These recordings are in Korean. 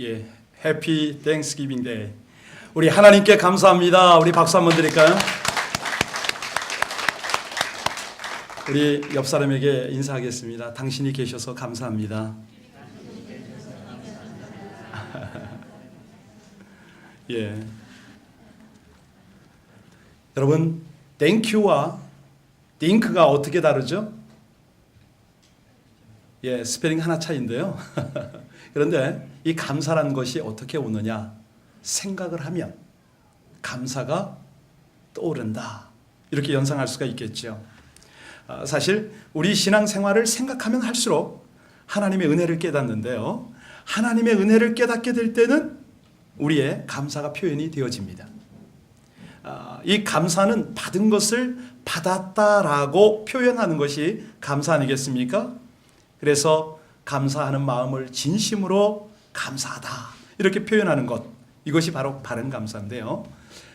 예, 해피 땡스기빙 데이. 우리 하나님께 감사합니다. 우리 박수 한번 드릴까요? 우리 옆 사람에게 인사하겠습니다. 당신이 계셔서 감사합니다. 예. 여러분, 땡큐와 띵크가 어떻게 다르죠? 예, 스페링 하나 차이인데요. 그런데 이 감사라는 것이 어떻게 오느냐? 생각을 하면 감사가 떠오른다. 이렇게 연상할 수가 있겠죠. 사실 우리 신앙생활을 생각하면 할수록 하나님의 은혜를 깨닫는데요. 하나님의 은혜를 깨닫게 될 때는 우리의 감사가 표현이 되어집니다. 이 감사는 받은 것을 받았다라고 표현하는 것이 감사 아니겠습니까? 그래서 감사하는 마음을 진심으로 감사하다 이렇게 표현하는 것, 이것이 바로 바른 감사인데요.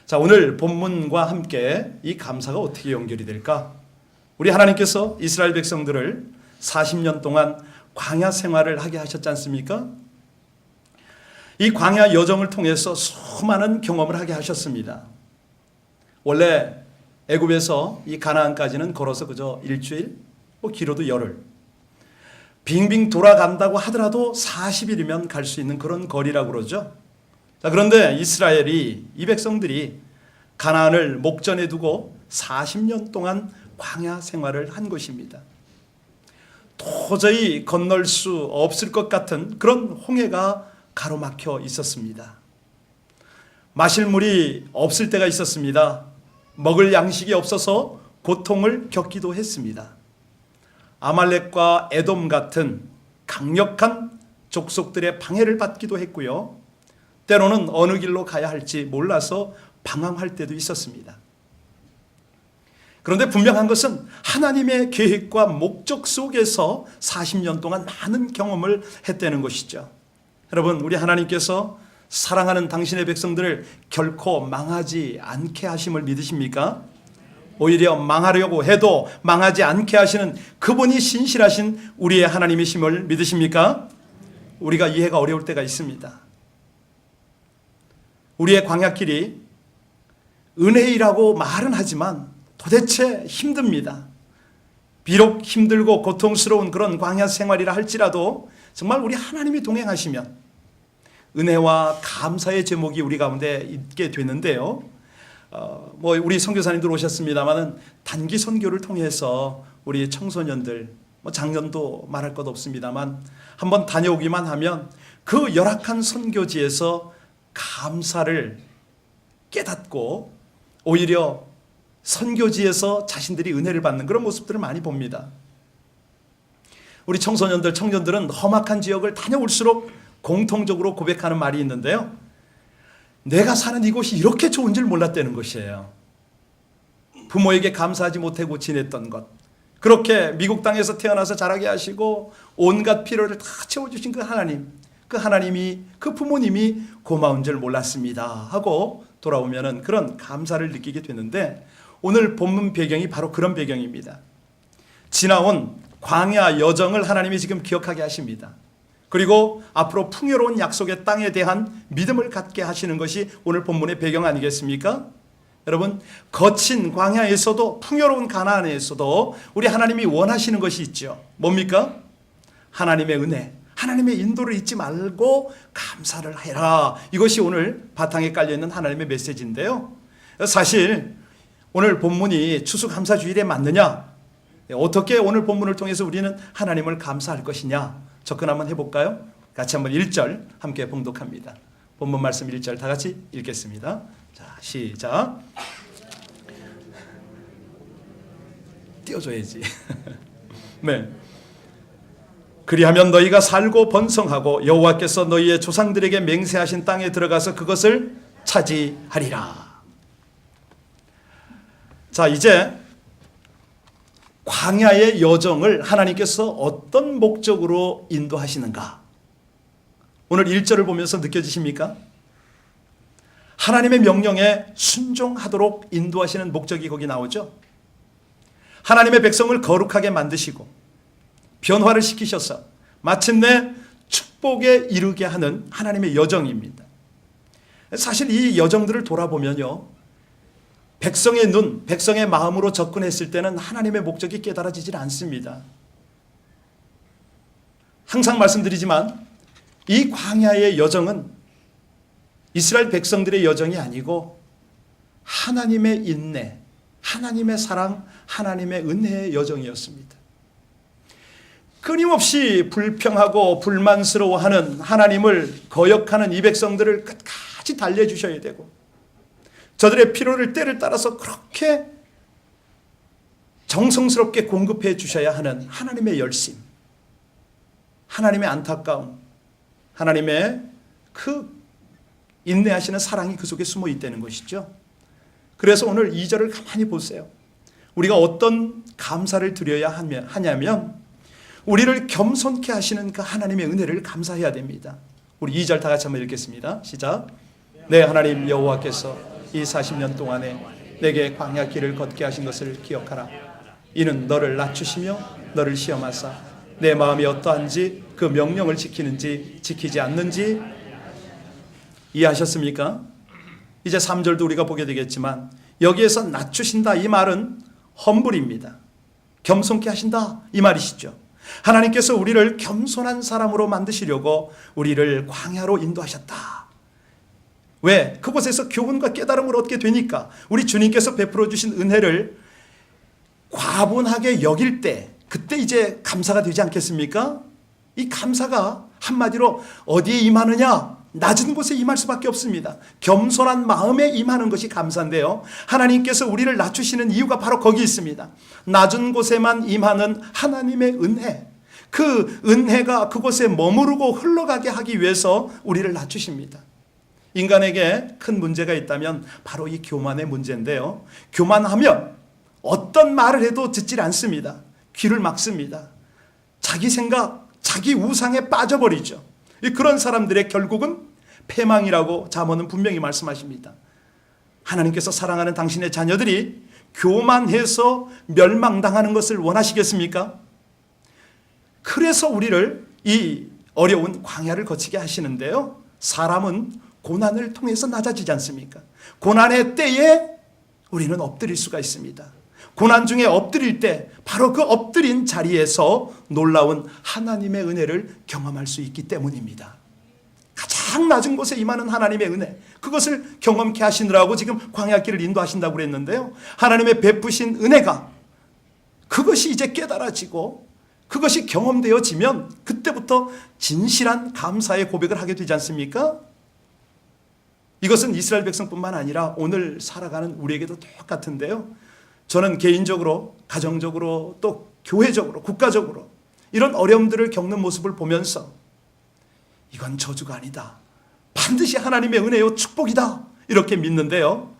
자, 오늘 본문과 함께 이 감사가 어떻게 연결이 될까? 우리 하나님께서 이스라엘 백성들을 40년 동안 광야 생활을 하게 하셨지 않습니까? 이 광야 여정을 통해서 수많은 경험을 하게 하셨습니다. 원래 애굽에서 이 가나안까지는 걸어서 그저 일주일, 길어도 열흘, 빙빙 돌아간다고 하더라도 40일이면 갈 수 있는 그런 거리라고 그러죠. 자, 그런데 이스라엘이, 이 백성들이 가나안을 목전에 두고 40년 동안 광야 생활을 한 것입니다. 도저히 건널 수 없을 것 같은 그런 홍해가 가로막혀 있었습니다. 마실 물이 없을 때가 있었습니다. 먹을 양식이 없어서 고통을 겪기도 했습니다. 아말렉과 에돔 같은 강력한 족속들의 방해를 받기도 했고요. 때로는 어느 길로 가야 할지 몰라서 방황할 때도 있었습니다. 그런데 분명한 것은 하나님의 계획과 목적 속에서 40년 동안 많은 경험을 했다는 것이죠. 여러분, 우리 하나님께서 사랑하는 당신의 백성들을 결코 망하지 않게 하심을 믿으십니까? 오히려 망하려고 해도 망하지 않게 하시는 그분이 신실하신 우리의 하나님이심을 믿으십니까? 우리가 이해가 어려울 때가 있습니다. 우리의 광야길이 은혜이라고 말은 하지만 도대체 힘듭니다. 비록 힘들고 고통스러운 그런 광야 생활이라 할지라도 정말 우리 하나님이 동행하시면 은혜와 감사의 제목이 우리 가운데 있게 되는데요. 우리 선교사님들 오셨습니다만은 단기 선교를 통해서 우리 청소년들, 작년도 말할 것 없습니다만 한번 다녀오기만 하면 그 열악한 선교지에서 감사를 깨닫고 오히려 선교지에서 자신들이 은혜를 받는 그런 모습들을 많이 봅니다. 우리 청소년들, 청년들은 험악한 지역을 다녀올수록 공통적으로 고백하는 말이 있는데요. 내가 사는 이곳이 이렇게 좋은 줄 몰랐다는 것이에요. 부모에게 감사하지 못하고 지냈던 것, 그렇게 미국 땅에서 태어나서 자라게 하시고 온갖 필요를 다 채워주신 그 하나님, 그 하나님이, 그 부모님이 고마운 줄 몰랐습니다 하고 돌아오면은 그런 감사를 느끼게 되는데, 오늘 본문 배경이 바로 그런 배경입니다. 지나온 광야 여정을 하나님이 지금 기억하게 하십니다. 그리고 앞으로 풍요로운 약속의 땅에 대한 믿음을 갖게 하시는 것이 오늘 본문의 배경 아니겠습니까? 여러분, 거친 광야에서도 풍요로운 가나안에서도 우리 하나님이 원하시는 것이 있죠. 뭡니까? 하나님의 은혜, 하나님의 인도를 잊지 말고 감사를 해라. 이것이 오늘 바탕에 깔려있는 하나님의 메시지인데요. 사실 오늘 본문이 추수감사주일에 맞느냐? 어떻게 오늘 본문을 통해서 우리는 하나님을 감사할 것이냐? 접근 한번 해볼까요? 같이 한번 1절 함께 봉독합니다. 본문 말씀 1절 다 같이 읽겠습니다. 자, 시작. 띄워줘야지. 네. 그리하면 너희가 살고 번성하고 여호와께서 너희의 조상들에게 맹세하신 땅에 들어가서 그것을 차지하리라. 자, 이제 광야의 여정을 하나님께서 어떤 목적으로 인도하시는가? 오늘 1절을 보면서 느껴지십니까? 하나님의 명령에 순종하도록 인도하시는 목적이 거기 나오죠. 하나님의 백성을 거룩하게 만드시고 변화를 시키셔서 마침내 축복에 이르게 하는 하나님의 여정입니다. 사실 이 여정들을 돌아보면요, 백성의 눈, 백성의 마음으로 접근했을 때는 하나님의 목적이 깨달아지질 않습니다. 항상 말씀드리지만 이 광야의 여정은 이스라엘 백성들의 여정이 아니고 하나님의 인내, 하나님의 사랑, 하나님의 은혜의 여정이었습니다. 끊임없이 불평하고 불만스러워하는 하나님을 거역하는 이 백성들을 끝까지 달래주셔야 되고, 저들의 필요를 때를 따라서 그렇게 정성스럽게 공급해 주셔야 하는 하나님의 열심, 하나님의 안타까움, 하나님의 그 인내하시는 사랑이 그 속에 숨어 있다는 것이죠. 그래서 오늘 2절을 가만히 보세요. 우리가 어떤 감사를 드려야 하냐면 우리를 겸손케 하시는 그 하나님의 은혜를 감사해야 됩니다. 우리 2절 다 같이 한번 읽겠습니다. 시작. 내 하나님 여호와께서 이 40년 동안에 내게 광야 길을 걷게 하신 것을 기억하라. 이는 너를 낮추시며 너를 시험하사 내 마음이 어떠한지 그 명령을 지키는지 지키지 않는지 이해하셨습니까? 이제 3절도 우리가 보게 되겠지만 여기에서 낮추신다 이 말은 험불입니다. 겸손케 하신다 이 말이시죠. 하나님께서 우리를 겸손한 사람으로 만드시려고 우리를 광야로 인도하셨다. 왜? 그곳에서 교훈과 깨달음을 얻게 되니까 우리 주님께서 베풀어 주신 은혜를 과분하게 여길 때 그때 이제 감사가 되지 않겠습니까? 이 감사가 한마디로 어디에 임하느냐? 낮은 곳에 임할 수밖에 없습니다. 겸손한 마음에 임하는 것이 감사인데요, 하나님께서 우리를 낮추시는 이유가 바로 거기 있습니다. 낮은 곳에만 임하는 하나님의 은혜, 그 은혜가 그곳에 머무르고 흘러가게 하기 위해서 우리를 낮추십니다. 인간에게 큰 문제가 있다면 바로 이 교만의 문제인데요, 교만하면 어떤 말을 해도 듣질 않습니다. 귀를 막습니다. 자기 생각, 자기 우상에 빠져버리죠. 그런 사람들의 결국은 패망이라고 잠언은 분명히 말씀하십니다. 하나님께서 사랑하는 당신의 자녀들이 교만해서 멸망당하는 것을 원하시겠습니까? 그래서 우리를 이 어려운 광야를 거치게 하시는데요, 사람은 고난을 통해서 낮아지지 않습니까? 고난의 때에 우리는 엎드릴 수가 있습니다. 고난 중에 엎드릴 때 바로 그 엎드린 자리에서 놀라운 하나님의 은혜를 경험할 수 있기 때문입니다. 가장 낮은 곳에 임하는 하나님의 은혜, 그것을 경험케 하시느라고 지금 광야길을 인도하신다고 그랬는데요, 하나님의 베푸신 은혜가 그것이 이제 깨달아지고 그것이 경험되어지면 그때부터 진실한 감사의 고백을 하게 되지 않습니까? 이것은 이스라엘 백성뿐만 아니라 오늘 살아가는 우리에게도 똑같은데요, 저는 개인적으로, 가정적으로, 또 교회적으로, 국가적으로 이런 어려움들을 겪는 모습을 보면서 이건 저주가 아니다, 반드시 하나님의 은혜요 축복이다, 이렇게 믿는데요,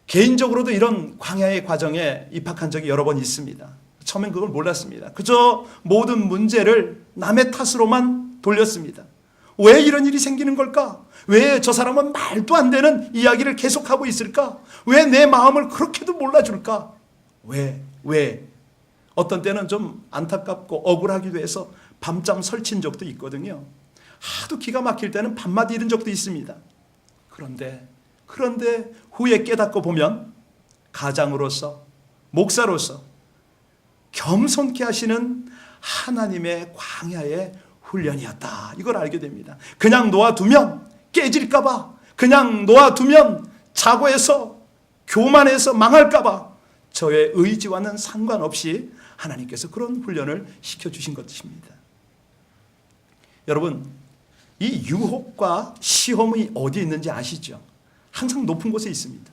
개인적으로도 이런 광야의 과정에 입학한 적이 여러 번 있습니다. 처음엔 그걸 몰랐습니다. 그저 모든 문제를 남의 탓으로만 돌렸습니다. 왜 이런 일이 생기는 걸까? 왜 저 사람은 말도 안 되는 이야기를 계속하고 있을까? 왜 내 마음을 그렇게도 몰라줄까? 왜? 어떤 때는 좀 안타깝고 억울하기도 해서 밤잠 설친 적도 있거든요. 하도 기가 막힐 때는 밤마다 이런 적도 있습니다. 그런데 후에 깨닫고 보면 가장으로서, 목사로서 겸손케 하시는 하나님의 광야의 훈련이었다, 이걸 알게 됩니다. 그냥 놓아두면 깨질까봐, 그냥 놓아두면 자고해서 교만해서 망할까봐 저의 의지와는 상관없이 하나님께서 그런 훈련을 시켜주신 것입니다. 여러분, 이 유혹과 시험이 어디에 있는지 아시죠? 항상 높은 곳에 있습니다.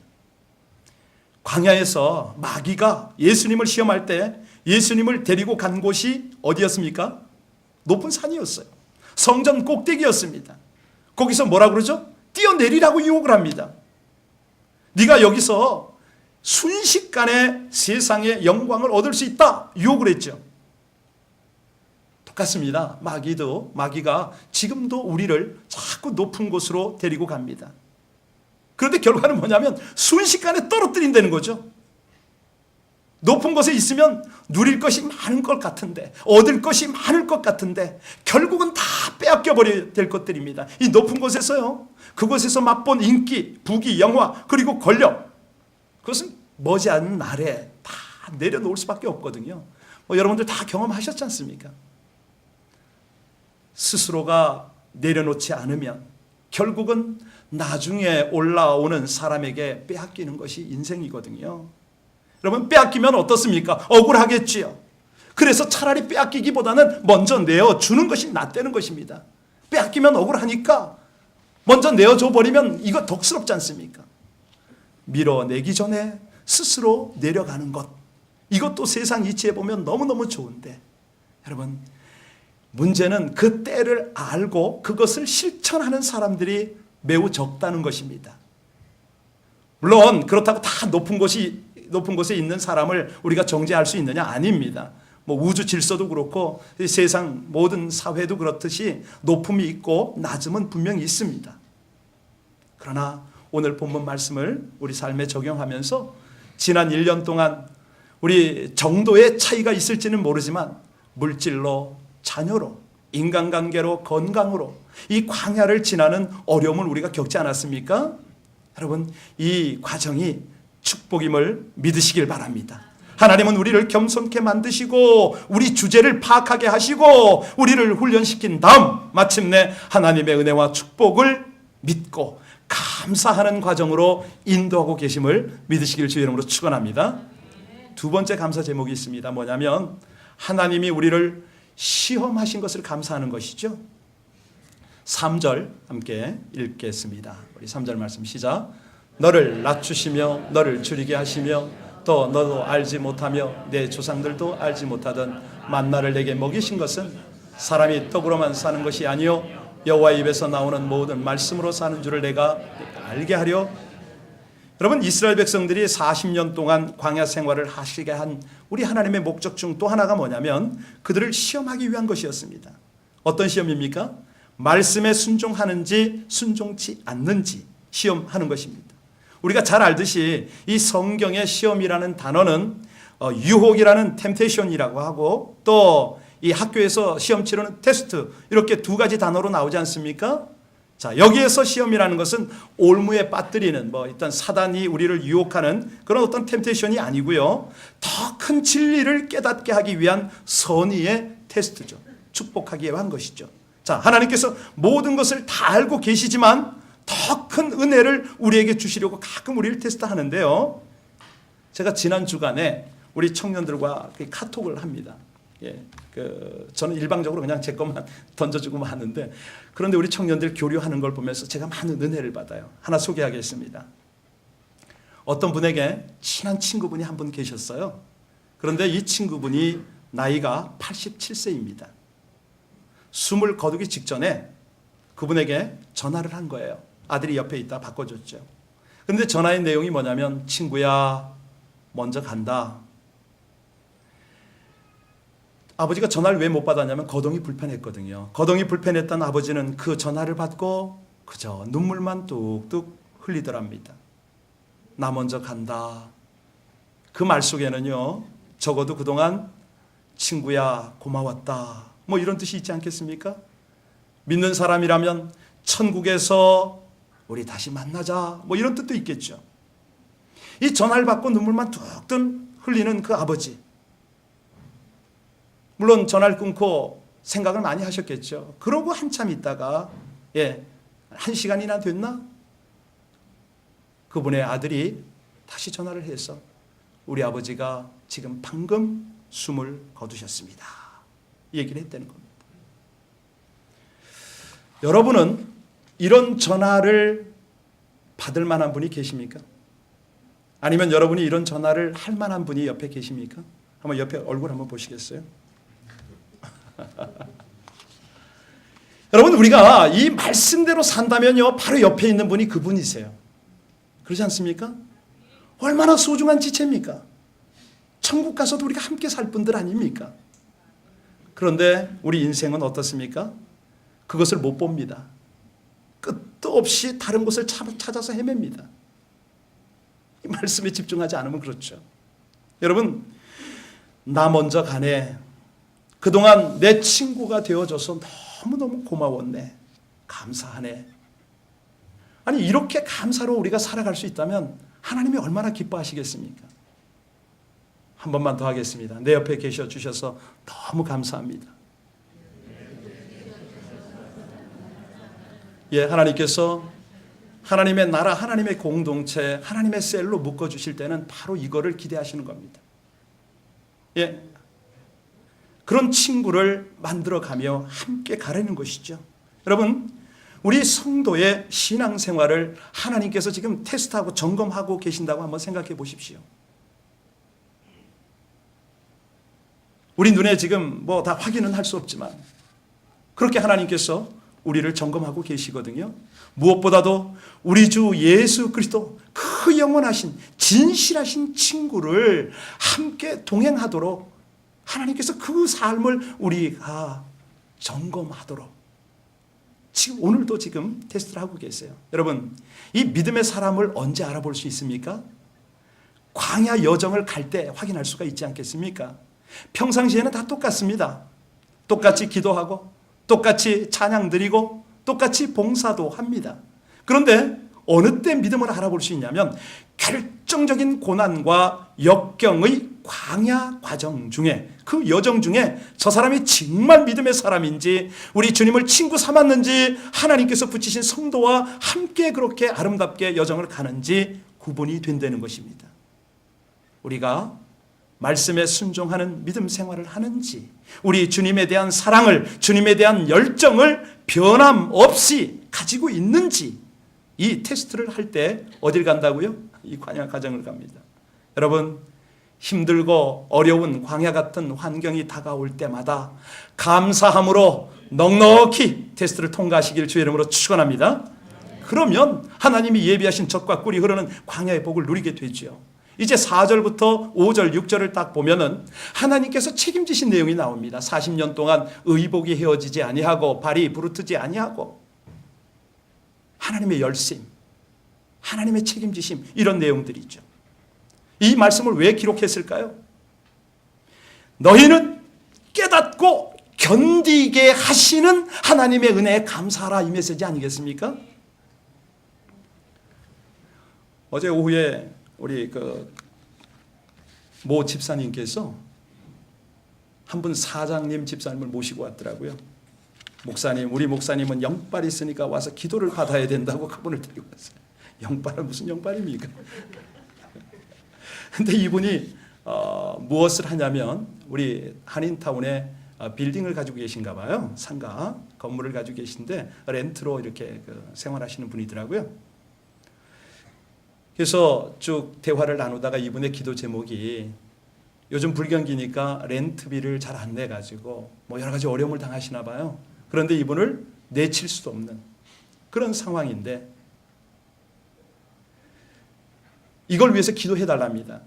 광야에서 마귀가 예수님을 시험할 때 예수님을 데리고 간 곳이 어디였습니까? 높은 산이었어요. 성전 꼭대기였습니다. 거기서 뭐라 그러죠? 뛰어내리라고 유혹을 합니다. 네가 여기서 순식간에 세상의 영광을 얻을 수 있다, 유혹을 했죠. 똑같습니다. 마귀가 지금도 우리를 자꾸 높은 곳으로 데리고 갑니다. 그런데 결과는 뭐냐면 순식간에 떨어뜨린다는 거죠. 높은 곳에 있으면 누릴 것이 많은 것 같은데, 얻을 것이 많을 것 같은데 결국은 다 빼앗겨 버려야 될 것들입니다. 이 높은 곳에서요, 그곳에서 맛본 인기, 부귀, 영화, 그리고 권력, 그것은 머지않은 날에 다 내려놓을 수밖에 없거든요. 여러분들 다 경험하셨지 않습니까? 스스로가 내려놓지 않으면 결국은 나중에 올라오는 사람에게 빼앗기는 것이 인생이거든요. 여러분, 빼앗기면 어떻습니까? 억울하겠지요. 그래서 차라리 빼앗기기보다는 먼저 내어주는 것이 낫다는 것입니다. 빼앗기면 억울하니까 먼저 내어줘 버리면 이거 덕스럽지 않습니까? 밀어내기 전에 스스로 내려가는 것, 이것도 세상 이치에 보면 너무너무 좋은데, 여러분, 문제는 그 때를 알고 그것을 실천하는 사람들이 매우 적다는 것입니다. 물론 그렇다고 다 높은 곳에 있는 사람을 우리가 정죄할 수 있느냐? 아닙니다. 우주 질서도 그렇고 세상 모든 사회도 그렇듯이 높음이 있고 낮음은 분명히 있습니다. 그러나 오늘 본문 말씀을 우리 삶에 적용하면서 지난 1년 동안 우리 정도의 차이가 있을지는 모르지만 물질로, 자녀로, 인간관계로, 건강으로 이 광야를 지나는 어려움을 우리가 겪지 않았습니까? 여러분, 이 과정이 축복임을 믿으시길 바랍니다. 하나님은 우리를 겸손케 만드시고 우리 주제를 파악하게 하시고 우리를 훈련시킨 다음 마침내 하나님의 은혜와 축복을 믿고 감사하는 과정으로 인도하고 계심을 믿으시길 주의 이름으로 축원합니다. 두 번째 감사 제목이 있습니다. 뭐냐면 하나님이 우리를 시험하신 것을 감사하는 것이죠. 3절 함께 읽겠습니다. 우리 3절 말씀 시작. 너를 낮추시며 너를 줄이게 하시며 또 너도 알지 못하며 내 조상들도 알지 못하던 만나를 내게 먹이신 것은 사람이 떡으로만 사는 것이 아니요 여호와의 입에서 나오는 모든 말씀으로 사는 줄을 내가 알게 하려. 여러분, 이스라엘 백성들이 40년 동안 광야 생활을 하시게 한 우리 하나님의 목적 중 또 하나가 뭐냐면 그들을 시험하기 위한 것이었습니다. 어떤 시험입니까? 말씀에 순종하는지 순종치 않는지 시험하는 것입니다. 우리가 잘 알듯이 이 성경의 시험이라는 단어는 유혹이라는 템테이션이라고 하고 또 이 학교에서 시험 치르는 테스트, 이렇게 두 가지 단어로 나오지 않습니까? 자, 여기에서 시험이라는 것은 올무에 빠뜨리는 일단 사단이 우리를 유혹하는 그런 어떤 템테이션이 아니고요. 더 큰 진리를 깨닫게 하기 위한 선의의 테스트죠. 축복하기 위한 것이죠. 자, 하나님께서 모든 것을 다 알고 계시지만 더 큰 은혜를 우리에게 주시려고 가끔 우리를 테스트하는데요. 제가 지난 주간에 우리 청년들과 카톡을 합니다. 저는 일방적으로 그냥 제 것만 던져주고만 하는데, 그런데 우리 청년들 교류하는 걸 보면서 제가 많은 은혜를 받아요. 하나 소개하겠습니다. 어떤 분에게 친한 친구분이 한 분 계셨어요. 그런데 이 친구분이 나이가 87세입니다. 숨을 거두기 직전에 그분에게 전화를 한 거예요. 아들이 옆에 있다 바꿔줬죠. 그런데 전화의 내용이 뭐냐면, 친구야, 먼저 간다. 아버지가 전화를 왜 못 받았냐면 거동이 불편했거든요. 거동이 불편했던 아버지는 그 전화를 받고 그저 눈물만 뚝뚝 흘리더랍니다. 나 먼저 간다. 그 말 속에는요, 적어도 그동안 친구야 고마웠다, 이런 뜻이 있지 않겠습니까? 믿는 사람이라면 천국에서 우리 다시 만나자, 이런 뜻도 있겠죠. 이 전화를 받고 눈물만 뚝뚝 흘리는 그 아버지, 물론 전화를 끊고 생각을 많이 하셨겠죠. 그러고 한참 있다가 1시간이나 됐나? 그분의 아들이 다시 전화를 해서 우리 아버지가 지금 방금 숨을 거두셨습니다, 이 얘기를 했다는 겁니다. 여러분은 이런 전화를 받을 만한 분이 계십니까? 아니면 여러분이 이런 전화를 할 만한 분이 옆에 계십니까? 한번 옆에 얼굴 한번 보시겠어요? 여러분, 우리가 이 말씀대로 산다면요, 바로 옆에 있는 분이 그분이세요. 그렇지 않습니까? 얼마나 소중한 지체입니까? 천국 가서도 우리가 함께 살 분들 아닙니까? 그런데 우리 인생은 어떻습니까? 그것을 못 봅니다. 끝도 없이 다른 곳을 찾아서 헤맵니다. 이 말씀에 집중하지 않으면 그렇죠. 여러분, 나 먼저 가네. 그동안 내 친구가 되어줘서 너무너무 고마웠네. 감사하네. 아니, 이렇게 감사로 우리가 살아갈 수 있다면 하나님이 얼마나 기뻐하시겠습니까? 한 번만 더 하겠습니다. 내 옆에 계셔 주셔서 너무 감사합니다. 예, 하나님께서 하나님의 나라, 하나님의 공동체, 하나님의 셀로 묶어주실 때는 바로 이거를 기대하시는 겁니다. 예, 그런 친구를 만들어가며 함께 가려는 것이죠. 여러분, 우리 성도의 신앙생활을 하나님께서 지금 테스트하고 점검하고 계신다고 한번 생각해 보십시오. 우리 눈에 지금 뭐 다 확인은 할 수 없지만 그렇게 하나님께서 우리를 점검하고 계시거든요. 무엇보다도 우리 주 예수 그리스도 그 영원하신 진실하신 친구를 함께 동행하도록 하나님께서 그 삶을 우리가 점검하도록 지금 오늘도 지금 테스트를 하고 계세요. 여러분, 이 믿음의 사람을 언제 알아볼 수 있습니까? 광야 여정을 갈 때 확인할 수가 있지 않겠습니까? 평상시에는 다 똑같습니다. 똑같이 기도하고 똑같이 찬양 드리고 똑같이 봉사도 합니다. 그런데 어느 때 믿음을 알아볼 수 있냐면 결정적인 고난과 역경의 광야 과정 중에, 그 여정 중에 저 사람이 정말 믿음의 사람인지, 우리 주님을 친구 삼았는지, 하나님께서 붙이신 성도와 함께 그렇게 아름답게 여정을 가는지 구분이 된다는 것입니다. 우리가 말씀에 순종하는 믿음 생활을 하는지, 우리 주님에 대한 사랑을, 주님에 대한 열정을 변함없이 가지고 있는지, 이 테스트를 할 때 어딜 간다고요? 이 광야 과정을 갑니다. 여러분, 힘들고 어려운 광야 같은 환경이 다가올 때마다 감사함으로 넉넉히 테스트를 통과하시길 주의 이름으로 축원합니다. 그러면 하나님이 예비하신 젖과 꿀이 흐르는 광야의 복을 누리게 되죠. 이제 4절부터 5절, 6절을 딱 보면은 하나님께서 책임지신 내용이 나옵니다. 40년 동안 의복이 헤어지지 아니하고 발이 부르트지 아니하고 하나님의 열심, 하나님의 책임지심, 이런 내용들이죠. 이 말씀을 왜 기록했을까요? 너희는 깨닫고 견디게 하시는 하나님의 은혜에 감사하라, 이 메시지 아니겠습니까? 어제 오후에 우리 모 집사님께서 한 분 사장님 집사님을 모시고 왔더라고요. 목사님, 우리 목사님은 영빨이 있으니까 와서 기도를 받아야 된다고 그분을 데리고 왔어요. 영빨은 무슨 영빨입니까? 근데 이분이 무엇을 하냐면 우리 한인타운에 빌딩을 가지고 계신가 봐요. 상가 건물을 가지고 계신데 렌트로 이렇게 생활하시는 분이더라고요. 그래서 쭉 대화를 나누다가 이분의 기도 제목이 요즘 불경기니까 렌트비를 잘 안 내가지고 뭐 여러 가지 어려움을 당하시나 봐요. 그런데 이분을 내칠 수도 없는 그런 상황인데 이걸 위해서 기도해 달랍니다.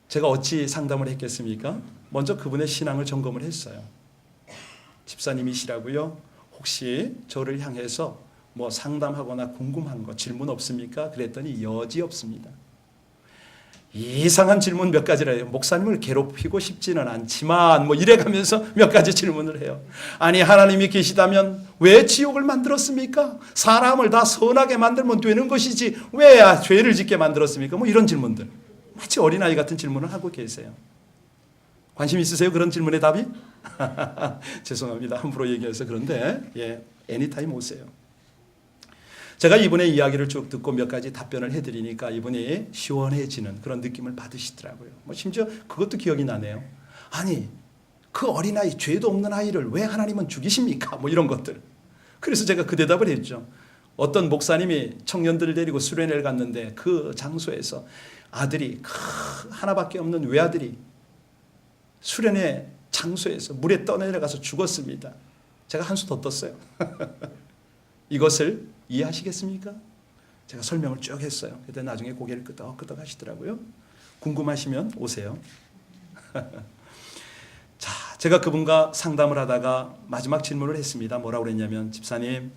제가 어찌 상담을 했겠습니까? 먼저 그분의 신앙을 점검을 했어요. 집사님이시라고요? 혹시 저를 향해서 뭐 상담하거나 궁금한 거 질문 없습니까? 그랬더니 여지 없습니다. 이상한 질문 몇 가지를 해요. 목사님을 괴롭히고 싶지는 않지만 뭐 이래가면서 몇 가지 질문을 해요. 아니, 하나님이 계시다면 왜 지옥을 만들었습니까? 사람을 다 선하게 만들면 되는 것이지 왜 죄를 짓게 만들었습니까? 뭐 이런 질문들, 마치 어린아이 같은 질문을 하고 계세요. 관심 있으세요? 그런 질문의 답이? 죄송합니다, 함부로 얘기해서. 그런데 애니타임 오세요. 제가 이분의 이야기를 쭉 듣고 몇 가지 답변을 해드리니까 이분이 시원해지는 그런 느낌을 받으시더라고요. 뭐 심지어 그것도 기억이 나네요. 아니, 그 어린아이, 죄도 없는 아이를 왜 하나님은 죽이십니까? 뭐 이런 것들. 그래서 제가 그 대답을 했죠. 어떤 목사님이 청년들을 데리고 수련회를 갔는데 그 장소에서 아들이 하나밖에 없는 외아들이 수련회 장소에서 물에 떠내려가서 죽었습니다. 제가 한수 더 떴어요. 이것을 이해하시겠습니까? 제가 설명을 쭉 했어요. 그때 나중에 고개를 끄덕끄덕 하시더라고요. 궁금하시면 오세요. 자, 제가 그분과 상담을 하다가 마지막 질문을 했습니다. 뭐라고 그랬냐면, 집사님,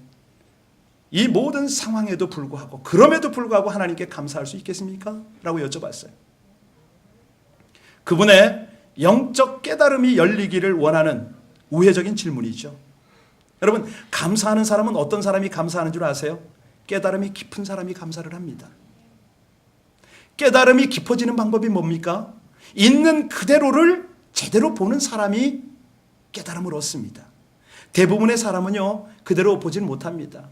이 모든 상황에도 불구하고, 그럼에도 불구하고 하나님께 감사할 수 있겠습니까? 라고 여쭤봤어요. 그분의 영적 깨달음이 열리기를 원하는 우회적인 질문이죠. 여러분, 감사하는 사람은 어떤 사람이 감사하는 줄 아세요? 깨달음이 깊은 사람이 감사를 합니다. 깨달음이 깊어지는 방법이 뭡니까? 있는 그대로를 제대로 보는 사람이 깨달음을 얻습니다. 대부분의 사람은요, 그대로 보지는 못합니다.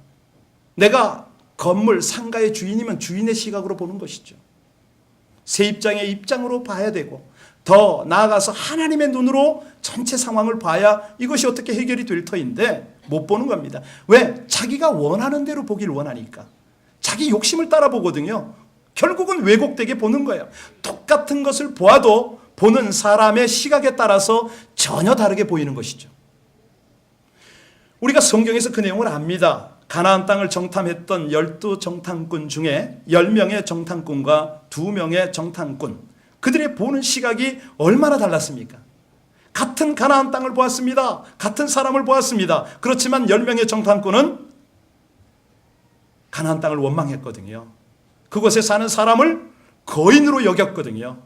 내가 건물, 상가의 주인이면 주인의 시각으로 보는 것이죠. 세입장의 입장으로 봐야 되고, 더 나아가서 하나님의 눈으로 전체 상황을 봐야 이것이 어떻게 해결이 될 터인데 못 보는 겁니다. 왜? 자기가 원하는 대로 보길 원하니까. 자기 욕심을 따라 보거든요. 결국은 왜곡되게 보는 거예요. 똑같은 것을 보아도 보는 사람의 시각에 따라서 전혀 다르게 보이는 것이죠. 우리가 성경에서 그 내용을 압니다. 가나안 땅을 정탐했던 12 정탐꾼 중에 10명의 정탐꾼과 2명의 정탐꾼, 그들의 보는 시각이 얼마나 달랐습니까? 같은 가나안 땅을 보았습니다. 같은 사람을 보았습니다. 그렇지만 10명의 정탐꾼은 가나안 땅을 원망했거든요. 그곳에 사는 사람을 거인으로 여겼거든요.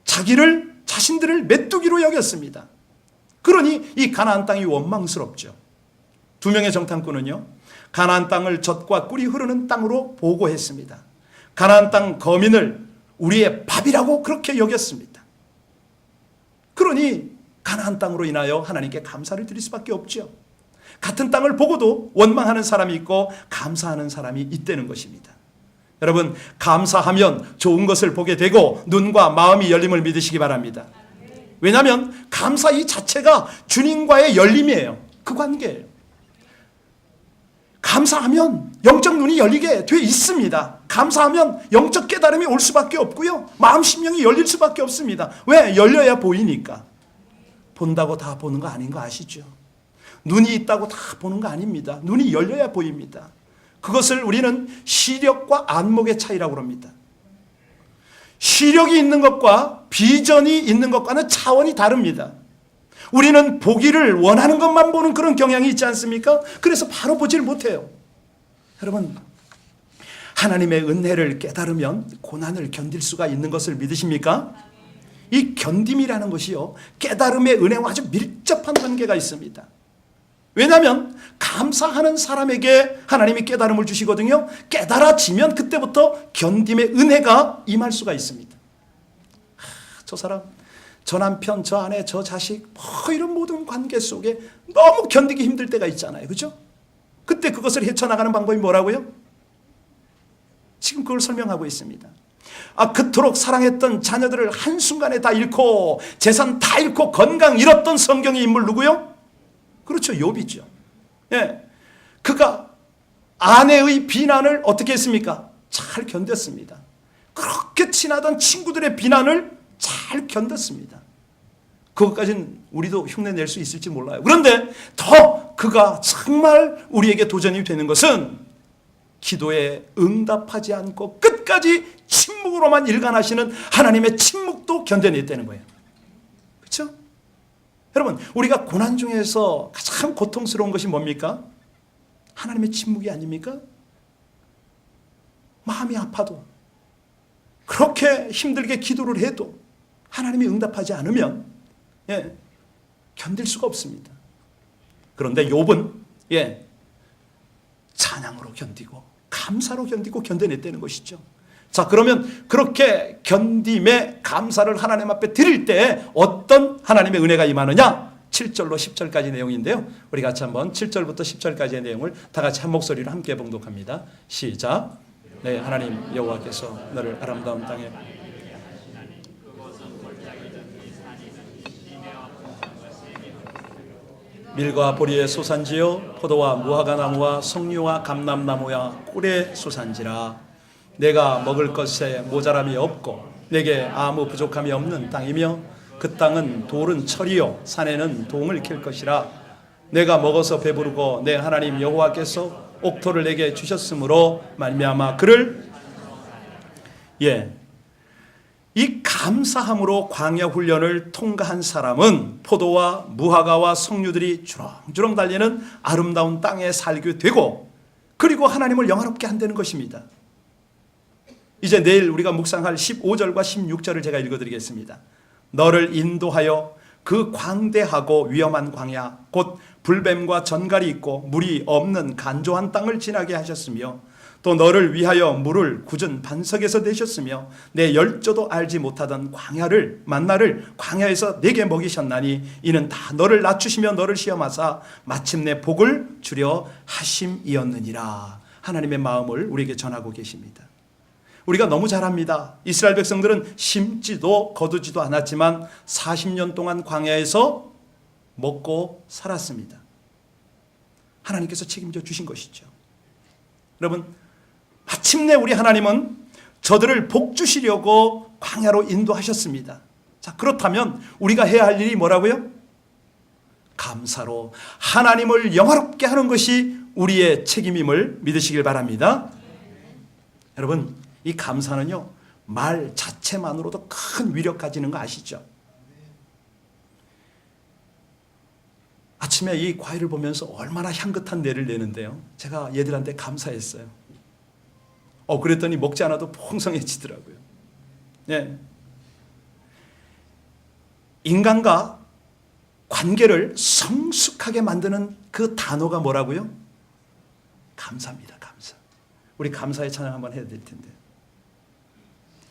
자신들을 메뚜기로 여겼습니다. 그러니 이 가나안 땅이 원망스럽죠. 2명의 정탐꾼은요, 가나안 땅을 젖과 꿀이 흐르는 땅으로 보고했습니다. 가나안 땅 거민을 우리의 밥이라고 그렇게 여겼습니다. 그러니 가나안 땅으로 인하여 하나님께 감사를 드릴 수밖에 없죠. 같은 땅을 보고도 원망하는 사람이 있고 감사하는 사람이 있다는 것입니다. 여러분, 감사하면 좋은 것을 보게 되고 눈과 마음이 열림을 믿으시기 바랍니다. 왜냐하면 감사 이 자체가 주님과의 열림이에요. 그 관계예요. 감사하면 영적 눈이 열리게 돼 있습니다. 감사하면 영적 깨달음이 올 수밖에 없고요. 마음 심령이 열릴 수밖에 없습니다. 왜? 열려야 보이니까. 본다고 다 보는 거 아닌 거 아시죠? 눈이 있다고 다 보는 거 아닙니다. 눈이 열려야 보입니다. 그것을 우리는 시력과 안목의 차이라고 합니다. 시력이 있는 것과 비전이 있는 것과는 차원이 다릅니다. 우리는 보기를 원하는 것만 보는 그런 경향이 있지 않습니까? 그래서 바로 보질 못해요. 여러분, 하나님의 은혜를 깨달으면 고난을 견딜 수가 있는 것을 믿으십니까? 이 견딤이라는 것이요, 깨달음의 은혜와 아주 밀접한 관계가 있습니다. 왜냐하면 감사하는 사람에게 하나님이 깨달음을 주시거든요. 깨달아지면 그때부터 견딤의 은혜가 임할 수가 있습니다. 저 사람, 저 남편, 저 아내, 저 자식, 이런 모든 관계 속에 너무 견디기 힘들 때가 있잖아요. 그죠? 그때 그것을 헤쳐나가는 방법이 뭐라고요? 지금 그걸 설명하고 있습니다. 그토록 사랑했던 자녀들을 한순간에 다 잃고 재산 다 잃고 건강 잃었던 성경의 인물 누구요? 그렇죠. 욥이죠. 예. 그가 아내의 비난을 어떻게 했습니까? 잘 견뎠습니다. 그렇게 친하던 친구들의 비난을 잘 견뎠습니다. 그것까지는 우리도 흉내낼 수 있을지 몰라요. 그런데 더 그가 정말 우리에게 도전이 되는 것은 기도에 응답하지 않고 끝까지 침묵으로만 일관하시는 하나님의 침묵도 견뎌냈다는 거예요. 그렇죠? 여러분, 우리가 고난 중에서 가장 고통스러운 것이 뭡니까? 하나님의 침묵이 아닙니까? 마음이 아파도, 그렇게 힘들게 기도를 해도 하나님이 응답하지 않으면 견딜 수가 없습니다. 그런데 욥은 찬양으로 견디고 감사로 견디고 견뎌냈다는 것이죠. 자, 그러면 그렇게 견딤에 감사를 하나님 앞에 드릴 때 어떤 하나님의 은혜가 임하느냐? 7절로 10절까지 내용인데요. 우리 같이 한번 7절부터 10절까지의 내용을 다 같이 한 목소리로 함께 봉독합니다. 시작. 네, 하나님 여호와께서 너를 아름다운 땅에 밀과 보리의 소산지요 포도와 무화과 나무와 석류와 감람나무와 꿀의 소산지라. 내가 먹을 것에 모자람이 없고 내게 아무 부족함이 없는 땅이며 그 땅은 돌은 철이요 산에는 동을 캘 것이라. 내가 먹어서 배부르고 내 하나님 여호와께서 옥토를 내게 주셨으므로 말미암아 그를 이 감사함으로 광야 훈련을 통과한 사람은 포도와 무화과와 석류들이 주렁주렁 달리는 아름다운 땅에 살게 되고, 그리고 하나님을 영화롭게 한다는 것입니다. 이제 내일 우리가 묵상할 15절과 16절을 제가 읽어드리겠습니다. 너를 인도하여 그 광대하고 위험한 광야 곧 불뱀과 전갈이 있고 물이 없는 간조한 땅을 지나게 하셨으며 또 너를 위하여 물을 굳은 반석에서 내셨으며 내 열조도 알지 못하던 만나를 광야에서 내게 먹이셨나니 이는 다 너를 낮추시며 너를 시험하사 마침내 복을 주려 하심이었느니라. 하나님의 마음을 우리에게 전하고 계십니다. 우리가 너무 잘 압니다. 이스라엘 백성들은 심지도 거두지도 않았지만 40년 동안 광야에서 먹고 살았습니다. 하나님께서 책임져 주신 것이죠. 여러분, 마침내 우리 하나님은 저들을 복 주시려고 광야로 인도하셨습니다. 자, 그렇다면 우리가 해야 할 일이 뭐라고요? 감사로 하나님을 영화롭게 하는 것이 우리의 책임임을 믿으시길 바랍니다. 여러분, 이 감사는요, 말 자체만으로도 큰 위력 가지는 거 아시죠? 아침에 이 과일을 보면서 얼마나 향긋한 내를 내는데요, 제가 얘들한테 감사했어요. 그랬더니 먹지 않아도 풍성해지더라고요. 네. 인간과 관계를 성숙하게 만드는 그 단어가 뭐라고요? 감사입니다. 감사. 우리 감사의 찬양 한번 해야 될 텐데.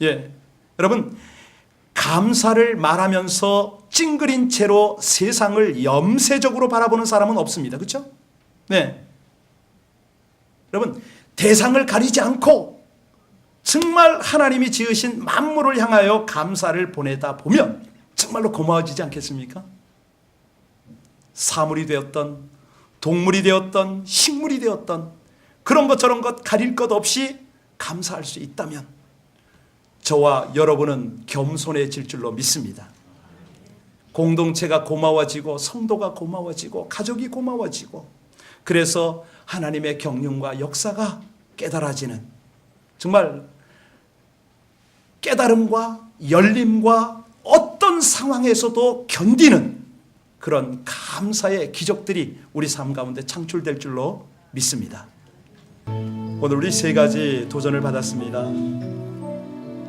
예, 여러분, 감사를 말하면서 찡그린 채로 세상을 염세적으로 바라보는 사람은 없습니다. 그렇죠? 네. 여러분, 대상을 가리지 않고 정말 하나님이 지으신 만물을 향하여 감사를 보내다 보면 정말로 고마워지지 않겠습니까? 사물이 되었던, 동물이 되었던, 식물이 되었던 그런 것처럼 가릴 것 없이 감사할 수 있다면 저와 여러분은 겸손해질 줄로 믿습니다. 공동체가 고마워지고 성도가 고마워지고 가족이 고마워지고 그래서 하나님의 경륜과 역사가 깨달아지는, 정말 깨달음과 열림과 어떤 상황에서도 견디는 그런 감사의 기적들이 우리 삶 가운데 창출될 줄로 믿습니다. 오늘 우리 세 가지 도전을 받았습니다.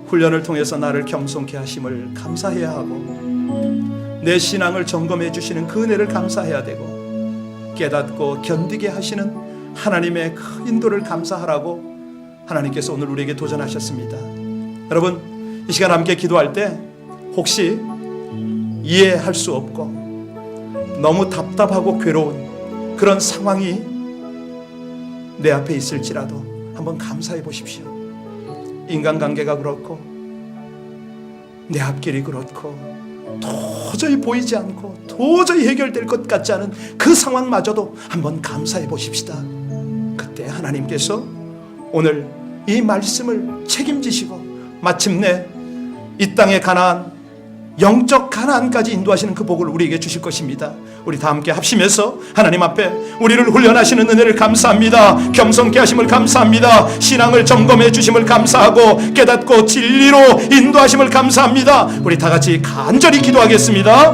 훈련을 통해서 나를 겸손케 하심을 감사해야 하고, 내 신앙을 점검해 주시는 그 은혜를 감사해야 되고, 깨닫고 견디게 하시는 하나님의 그 인도를 감사하라고 하나님께서 오늘 우리에게 도전하셨습니다. 여러분, 이 시간 함께 기도할 때 혹시 이해할 수 없고 너무 답답하고 괴로운 그런 상황이 내 앞에 있을지라도 한번 감사해 보십시오. 인간관계가 그렇고 내 앞길이 그렇고 도저히 보이지 않고 도저히 해결될 것 같지 않은 그 상황마저도 한번 감사해 보십시다. 그때 하나님께서 오늘 이 말씀을 책임지시고 마침내 이 땅의 가나안, 영적 가나안까지 인도하시는 그 복을 우리에게 주실 것입니다. 우리 다 함께 합심해서 하나님 앞에 우리를 훈련하시는 은혜를 감사합니다. 겸손케 하심을 감사합니다. 신앙을 점검해 주심을 감사하고 깨닫고 진리로 인도하심을 감사합니다. 우리 다 같이 간절히 기도하겠습니다.